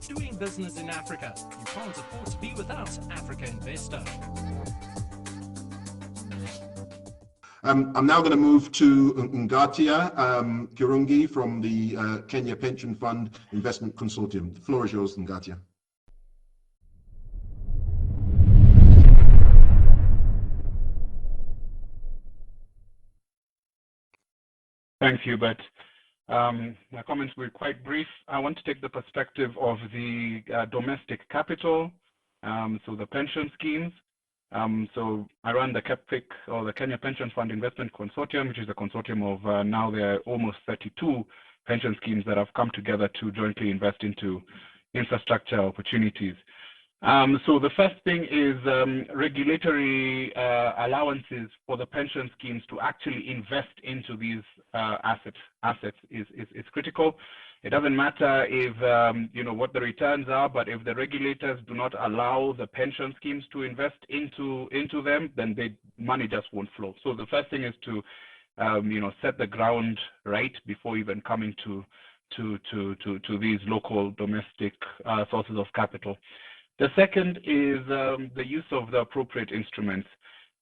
Doing business in Africa. You can't afford to be without Africa Investor. I'm now going to move to Ngatia Kirungie from the Kenya Pension Fund Investment Consortium. The floor is yours, Ngatia. Thanks, Hubert. My comments will be quite brief. I want to take the perspective of the domestic capital, so the pension schemes. So I run the KEPFIC, or the Kenya Pension Fund Investment Consortium, which is a consortium of now there are almost 32 pension schemes that have come together to jointly invest into infrastructure opportunities. So the first thing is regulatory allowances for the pension schemes to actually invest into these assets is critical. It doesn't matter if what the returns are, but if the regulators do not allow the pension schemes to invest into them, then money just won't flow. So the first thing is to set the ground right before even coming to these local domestic sources of capital. The second is the use of the appropriate instruments.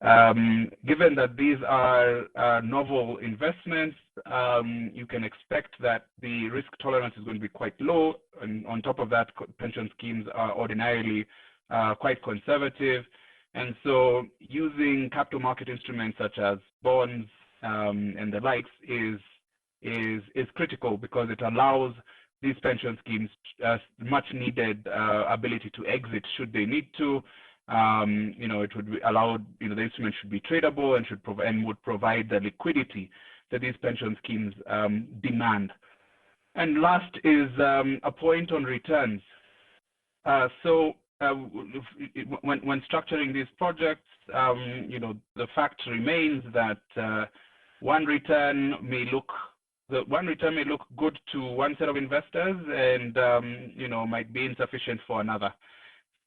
Given that these are novel investments, you can expect that the risk tolerance is going to be quite low. And on top of that, pension schemes are ordinarily quite conservative. And so using capital market instruments such as bonds and the likes is critical, because it allows these pension schemes much needed ability to exit should they need to. It would allow, the instrument should be tradable and would provide the liquidity that these pension schemes demand. And last is a point on returns. When structuring these projects, the fact remains that one return may look good to one set of investors and might be insufficient for another.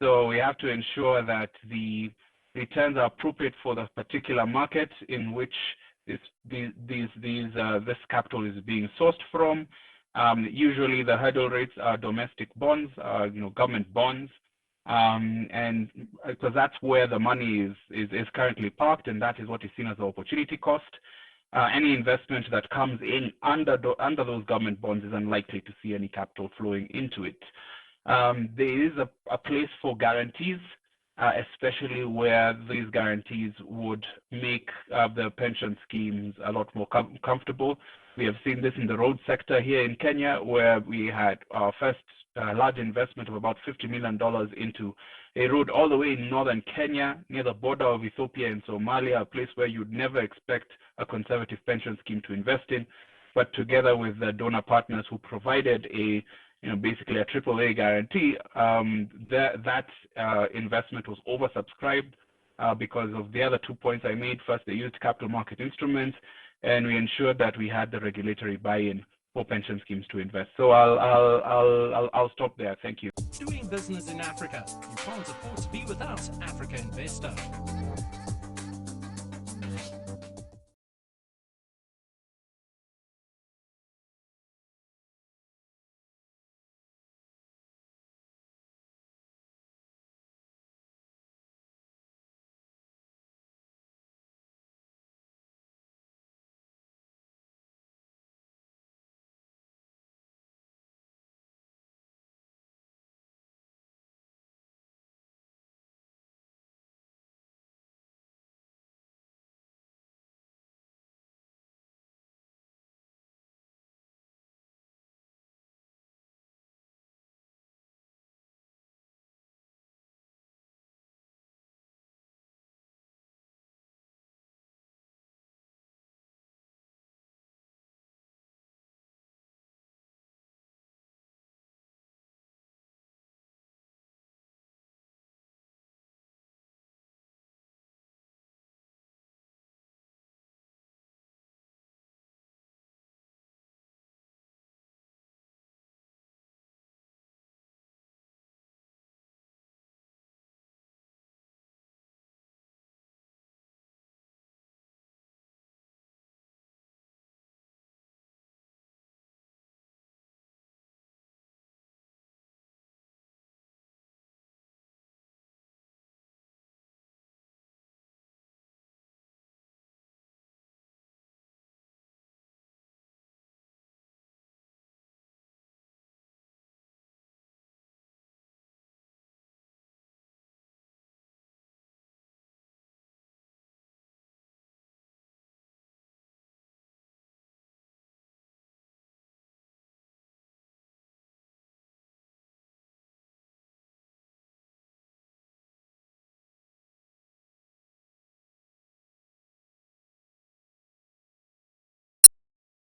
So we have to ensure that the returns are appropriate for the particular market in which this capital is being sourced from. Usually the hurdle rates are domestic bonds, government bonds, and because that's where the money is currently parked, and that is what is seen as the opportunity cost. Any investment that comes in under those government bonds is unlikely to see any capital flowing into it. There is a place for guarantees, especially where these guarantees would make the pension schemes a lot more comfortable. We have seen this in the road sector here in Kenya, where we had our first large investment of about $50 million into a road all the way in northern Kenya, near the border of Ethiopia and Somalia, a place where you'd never expect a conservative pension scheme to invest in. But together with the donor partners who provided basically a AAA guarantee, that investment was oversubscribed because of the other 2 points I made. First, they used capital market instruments, and we ensured that we had the regulatory buy-in for pension schemes to invest. So I'll stop there. Thank you. Doing business in Africa. You can't afford to be without Africa Investor.